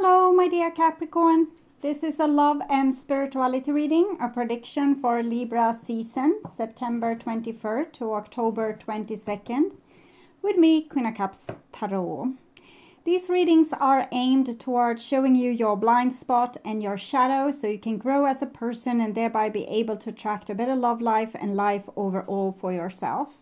Hello, my dear Capricorn. This is a love and spirituality reading, a prediction for Libra season, September 23rd to October 22nd, with me, Queen of Cups Tarot. These readings are aimed towards showing you your blind spot and your shadow so you can grow as a person and thereby be able to attract a better love life and life overall for yourself.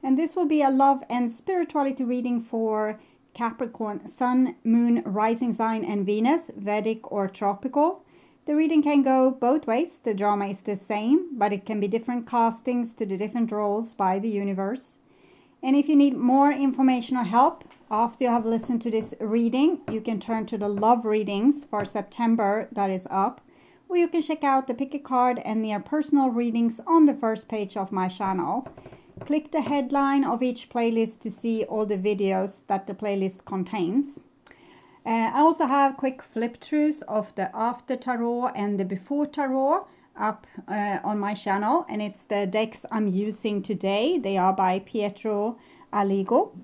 And this will be a love and spirituality reading for Capricorn, Sun, Moon, Rising Sign and Venus, Vedic or Tropical. The reading can go both ways. The drama is the same, but it can be different castings to the different roles by the universe. And if you need more information or help after you have listened to this reading, you can turn to the love readings for September that is up, or you can check out the pick a card and their personal readings on the first page of my channel. Click the headline of each playlist to see all the videos that the playlist contains. I also have quick flip throughs of the after tarot and the before tarot up on my channel, and it's the decks I'm using today. They are by Pietro Aligo,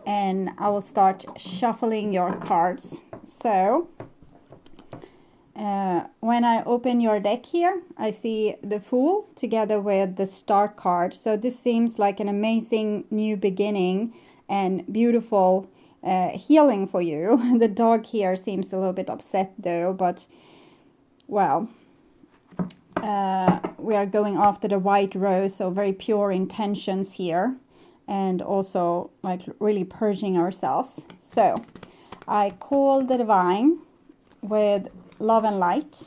and I will start shuffling your cards. So when I open your deck here, I see the Fool together with the Star card. So this seems like an amazing new beginning and beautiful healing for you. The dog here seems a little bit upset though, but well, we are going after the white rose, so very pure intentions here, and also like really purging ourselves. So I call the Divine with Love and Light,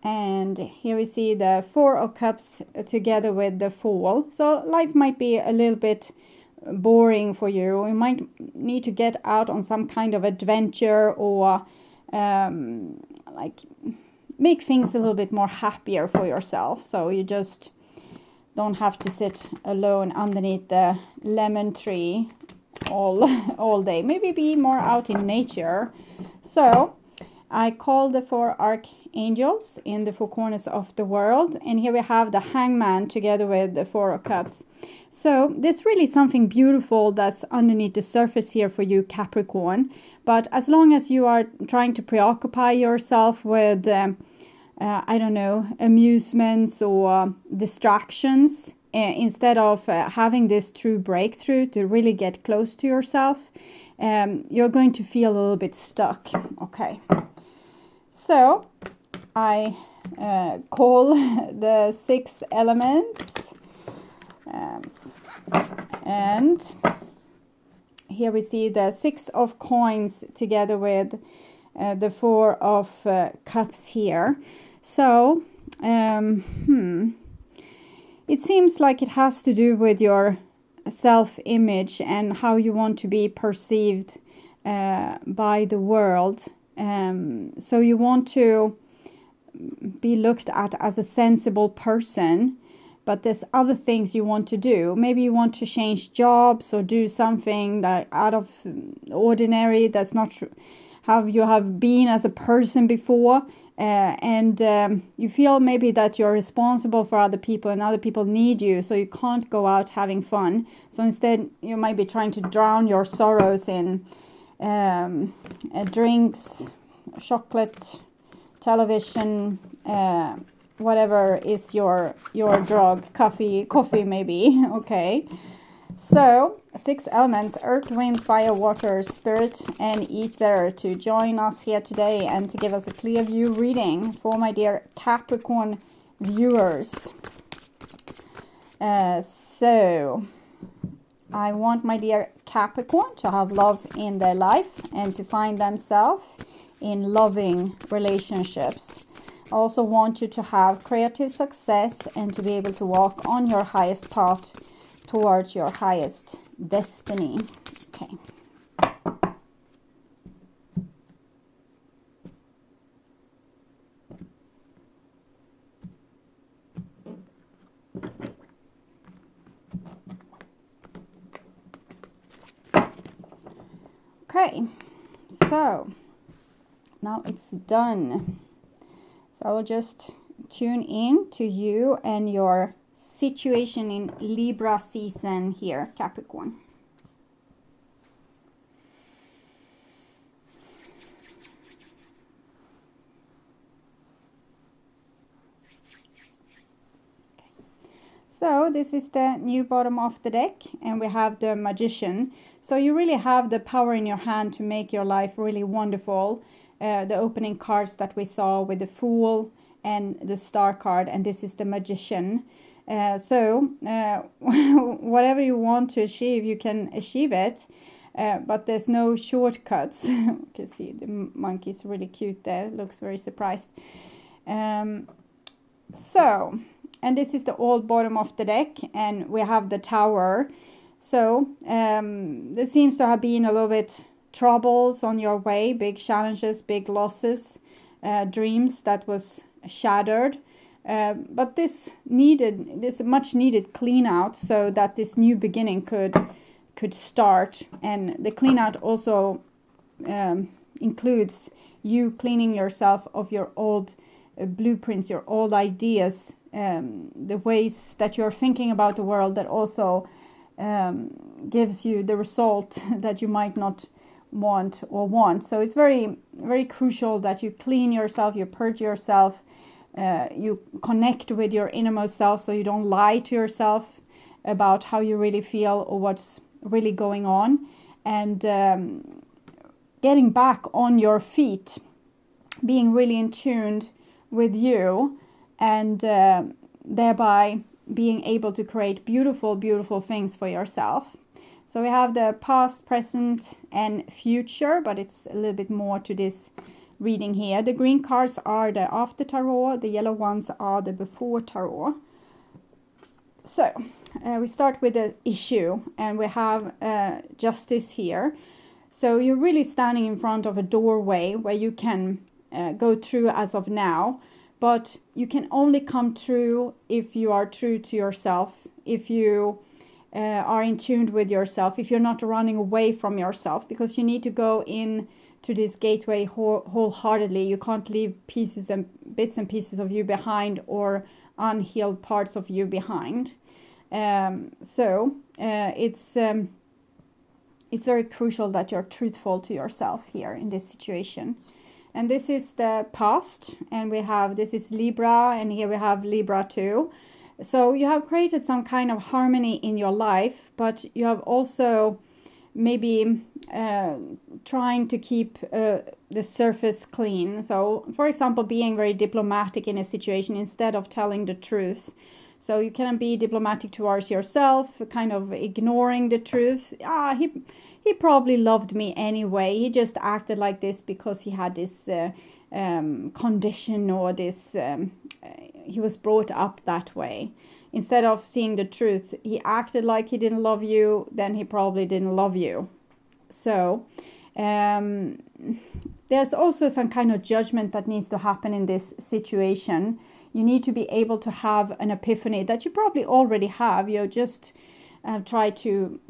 and here we see the Four of Cups together with the Fool. So life might be a little bit boring for you. You might need to get out on some kind of adventure, or like make things a little bit more happier for yourself, so you just don't have to sit alone underneath the lemon tree all day. Maybe be more out in nature. So I call the four archangels in the four corners of the world, and here we have the Hangman together with the Four of Cups. So there's really something beautiful that's underneath the surface here for you, Capricorn. But as long as you are trying to preoccupy yourself with I don't know, amusements or distractions, instead of having this true breakthrough to really get close to yourself, you're going to feel a little bit stuck. Okay, so I call the 6 elements, and here we see the 6 of coins together with the 4 of cups here. So it seems like it has to do with your self-image and how you want to be perceived by the world. So you want to be looked at as a sensible person, but there's other things you want to do. Maybe you want to change jobs or do something that out of ordinary, that's not how you have been as a person before. And you feel maybe that you're responsible for other people and other people need you, so you can't go out having fun. So instead you might be trying to drown your sorrows in drinks, chocolate, television, whatever is your drug, coffee maybe. Okay, so 6 elements, earth, wind, fire, water, spirit and ether, to join us here today and to give us a clear view reading for my dear Capricorn viewers. So I want my dear Capricorn to have love in their life and to find themselves in loving relationships. I also want you to have creative success and to be able to walk on your highest path towards your highest destiny. Okay. Okay, so now it's done. So I will just tune in to you and your situation in Libra season here, Capricorn. So this is the new bottom of the deck, and we have the Magician. So you really have the power in your hand to make your life really wonderful. The opening cards that we saw with the Fool and the Star card, and this is the Magician. So whatever you want to achieve, you can achieve it, but there's no shortcuts. You can see the monkey's really cute there, looks very surprised. So, and this is the old bottom of the deck, and we have the Tower. So there seems to have been a little bit troubles on your way, big challenges, big losses, dreams that was shattered. But this much needed clean out so that this new beginning could start. And the clean out also includes you cleaning yourself of your old blueprints, your old ideas, the ways that you're thinking about the world that also gives you the result that you might not want. So it's very, very crucial that you clean yourself, you purge yourself, you connect with your innermost self, so you don't lie to yourself about how you really feel or what's really going on, and getting back on your feet, being really in tune with you, and thereby being able to create beautiful, beautiful things for yourself. So we have the past, present, and future, but it's a little bit more to this reading here. The green cards are the after tarot, the yellow ones are the before tarot. So we start with the issue, and we have justice here. So you're really standing in front of a doorway where you can go through as of now, but you can only come through if you are true to yourself, if you are in tune with yourself, if you're not running away from yourself, because you need to go in to this gateway wholeheartedly. You can't leave pieces and bits and pieces of you behind, or unhealed parts of you behind. So it's very crucial that you're truthful to yourself here in this situation. And this is the past, and this is Libra, and here we have Libra too. So you have created some kind of harmony in your life, but you have also maybe trying to keep the surface clean. So, for example, being very diplomatic in a situation instead of telling the truth. So you can be diplomatic towards yourself, kind of ignoring the truth. He probably loved me anyway. He just acted like this because he had this condition, or this he was brought up that way. Instead of seeing the truth, he acted like he didn't love you, then he probably didn't love you. So there's also some kind of judgment that needs to happen in this situation. You need to be able to have an epiphany that you probably already have. You just try to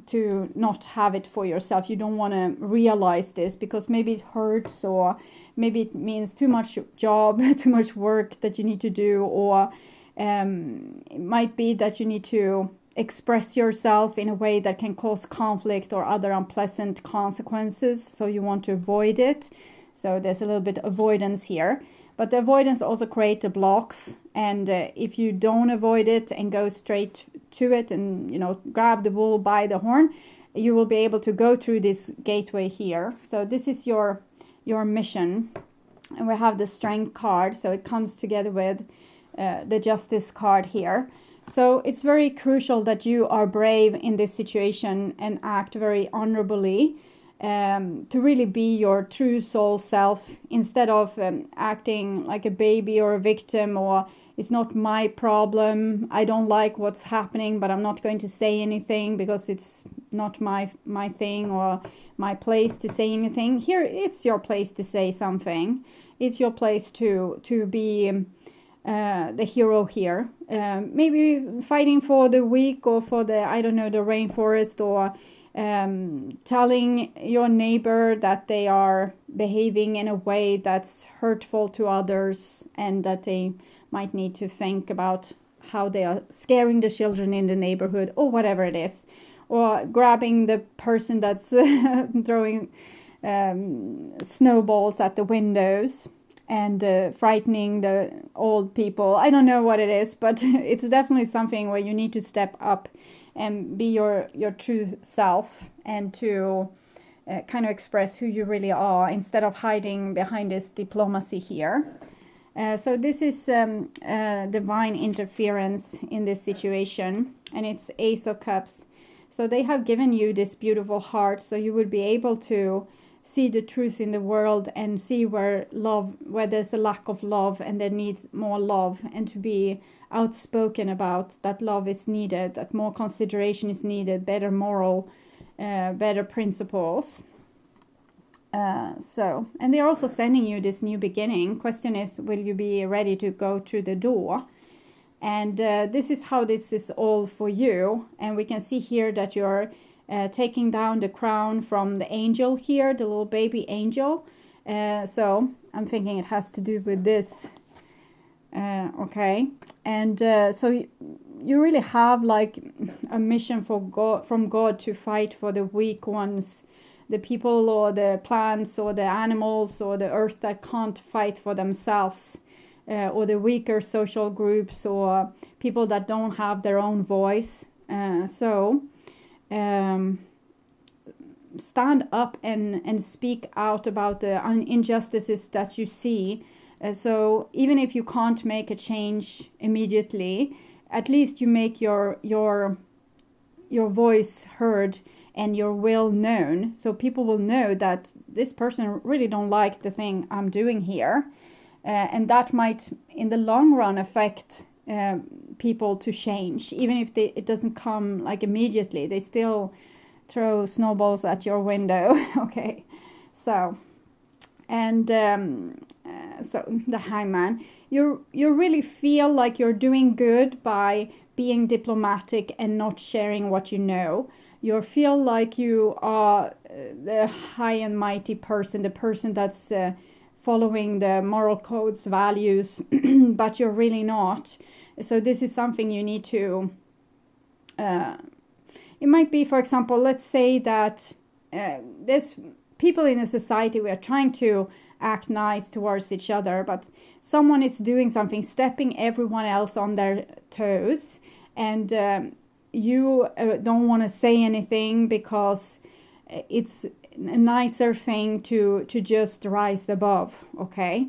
not have it for yourself. You don't want to realize this because maybe it hurts, or maybe it means too much job, too much work that you need to do, or it might be that you need to express yourself in a way that can cause conflict or other unpleasant consequences, so you want to avoid it. So there's a little bit of avoidance here, but the avoidance also creates the blocks, and if you don't avoid it and go straight to it and grab the bull by the horn, you will be able to go through this gateway here. So this is your mission, and we have the Strength card, so it comes together with the Justice card here. So it's very crucial that you are brave in this situation and act very honorably, to really be your true soul self, instead of acting like a baby or a victim, or it's not my problem, I don't like what's happening, but I'm not going to say anything because it's not my thing or my place to say anything. Here it's your place to say something. It's your place to be the hero here, maybe fighting for the weak, or for the rainforest, or telling your neighbor that they are behaving in a way that's hurtful to others, and that they might need to think about how they are scaring the children in the neighborhood, or whatever it is, or grabbing the person that's throwing snowballs at the windows. and frightening the old people. I don't know what it is, but it's definitely something where you need to step up and be your true self, and to kind of express who you really are instead of hiding behind this diplomacy here. So this is divine interference in this situation, and it's Ace of Cups. So they have given you this beautiful heart, so you would be able to see the truth in the world and see where there's a lack of love and there needs more love, and to be outspoken about that love is needed, that more consideration is needed, better moral, better principles. And they're also sending you this new beginning. Question is, will you be ready to go through the door? And this is how this is all for you. And we can see here that you're taking down the crown from the angel here, the little baby angel. So I'm thinking it has to do with this. Okay. And so you really have like a mission from God to fight for the weak ones, the people or the plants or the animals or the earth that can't fight for themselves, or the weaker social groups or people that don't have their own voice. Stand up and speak out about the injustices that you see. So even if you can't make a change immediately, at least you make your voice heard and your will known, so people will know that this person really don't like the thing I'm doing here, and that might in the long run affect people to change, even if it doesn't come like immediately. They still throw snowballs at your window. Okay, so and so the Hangman, you really feel like you're doing good by being diplomatic and not sharing what you know. You feel like you are the high and mighty person, the person that's following the moral codes, values, but you're really not. So this is something you need to, it might be, for example, let's say that there's people in a society, we are trying to act nice towards each other, but someone is doing something, stepping everyone else on their toes, and you don't want to say anything because it's a nicer thing to just rise above, okay?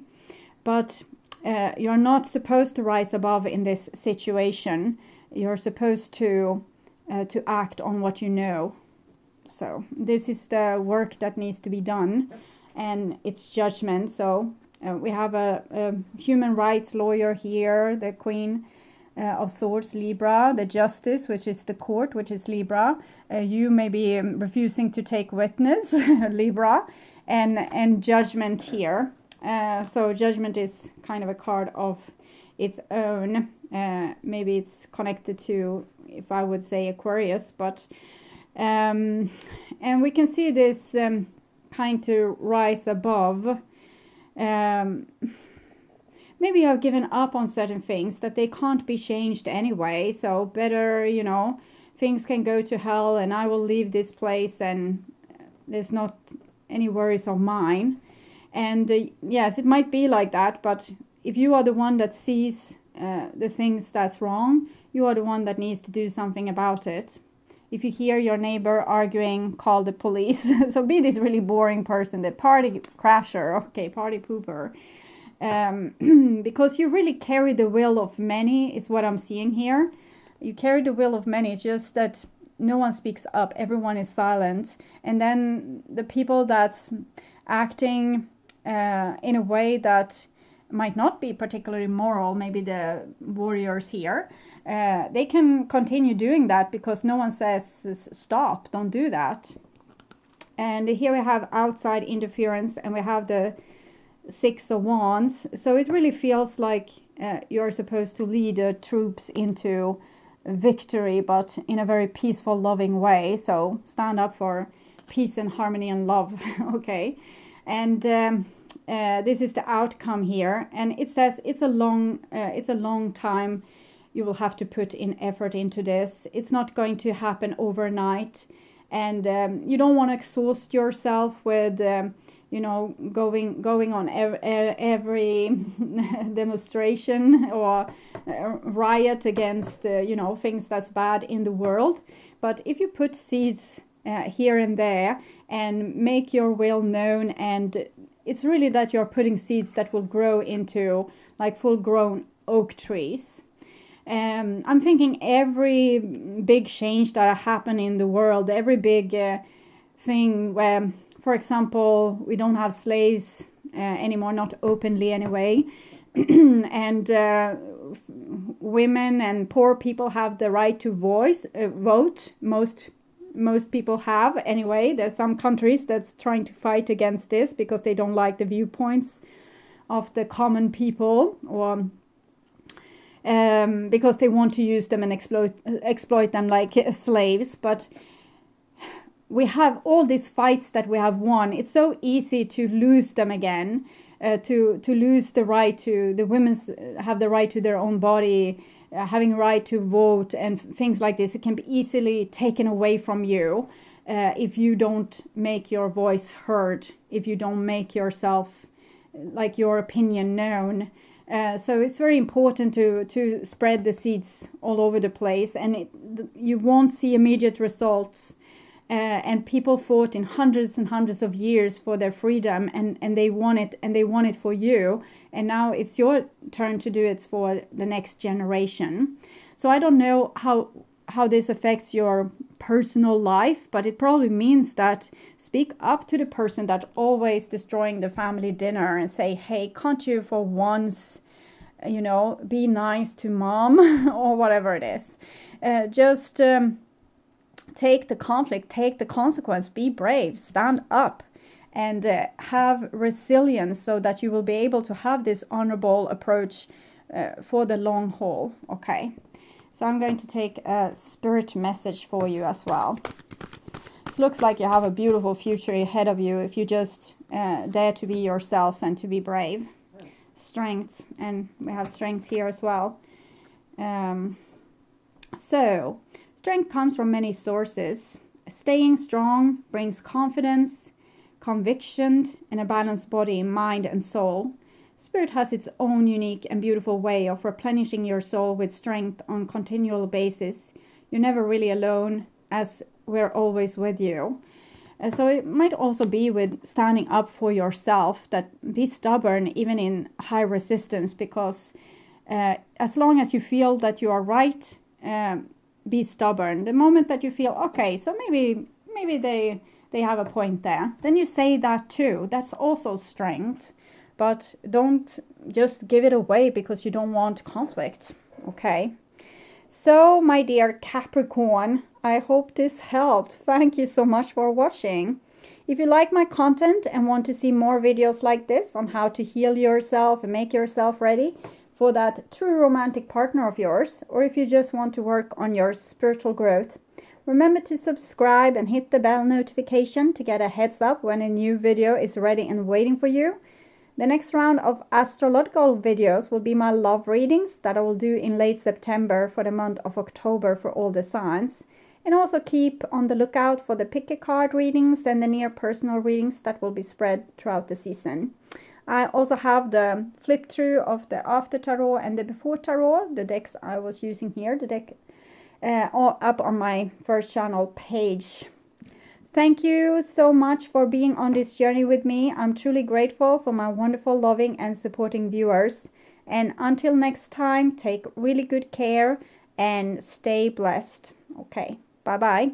But you're not supposed to rise above in this situation. You're supposed to act on what you know. So this is the work that needs to be done, and it's judgment. So we have a human rights lawyer here, the Queen of Swords, Libra, the Justice, which is the court, which is Libra. You may be refusing to take witness, Libra, and judgment here. So judgment is kind of a card of its own. Maybe it's connected to, if I would say, Aquarius, but and we can see this kind to rise above. Maybe you have given up on certain things that they can't be changed anyway. So better, things can go to hell and I will leave this place and there's not any worries of mine. And yes, it might be like that. But if you are the one that sees the things that's wrong, you are the one that needs to do something about it. If you hear your neighbor arguing, call the police. So be this really boring person, the party crasher, okay, party pooper. Because you really carry the will of many is what I'm seeing here. You carry the will of many, it's just that no one speaks up, everyone is silent. And then the people that's acting in a way that might not be particularly moral, maybe the warriors here, they can continue doing that because no one says stop, don't do that. And here we have outside interference, and we have the Six of Wands. So it really feels like you're supposed to lead the troops into victory, but in a very peaceful, loving way. So stand up for peace and harmony and love. Okay, and this is the outcome here, and it says it's a long time. You will have to put in effort into this. It's not going to happen overnight, and you don't want to exhaust yourself with you know, going on every demonstration or riot against, you know, things that's bad in the world. But if you put seeds here and there and make your will known, and it's really that you're putting seeds that will grow into like full-grown oak trees. I'm thinking every big change that happen in the world, every big thing where, for example, we don't have slaves anymore, not openly anyway, and women and poor people have the right to vote. Most people have anyway. There's some countries that's trying to fight against this because they don't like the viewpoints of the common people, or because they want to use them and exploit them like slaves. But we have all these fights that we have won. It's so easy to lose them again, to lose the right to, the women's have the right to their own body, having right to vote and things like this. It can be easily taken away from you if you don't make your voice heard, if you don't make yourself, like your opinion known. So it's very important to spread the seeds all over the place, and you won't see immediate results. And people fought in hundreds and hundreds of years for their freedom, and they won it for you. And now it's your turn to do it for the next generation. So I don't know how this affects your personal life, but it probably means that speak up to the person that always destroying the family dinner and say, hey, can't you for once, you know, be nice to mom or whatever it is. Just take the conflict, take the consequence, be brave, stand up, and have resilience so that you will be able to have this honorable approach for the long haul. Okay, so I'm going to take a spirit message for you as well. It looks like you have a beautiful future ahead of you if you just dare to be yourself and to be brave. Strength, and we have strength here as well. So strength comes from many sources. Staying strong brings confidence, conviction, and a balanced body, mind, and soul. Spirit has its own unique and beautiful way of replenishing your soul with strength on a continual basis. You're never really alone, as we're always with you. So it might also be with standing up for yourself, that be stubborn even in high resistance, because as long as you feel that you are right, be stubborn. The moment that you feel, okay, so maybe they have a point there, then you say that too. That's also strength. But don't just give it away because you don't want conflict. Okay. So, my dear Capricorn, I hope this helped. Thank you so much for watching. If you like my content and want to see more videos like this on how to heal yourself and make yourself ready for that true romantic partner of yours, or if you just want to work on your spiritual growth, remember to subscribe and hit the bell notification to get a heads up when a new video is ready and waiting for you. The next round of astrological videos will be my love readings that I will do in late September for the month of October for all the signs. And also keep on the lookout for the pick a card readings and the near personal readings that will be spread throughout the season. I also have the flip through of the after tarot and the before tarot, the decks I was using here, the deck all up on my first channel page. Thank you so much for being on this journey with me. I'm truly grateful for my wonderful, loving and supporting viewers. And until next time, take really good care and stay blessed. Okay, bye-bye.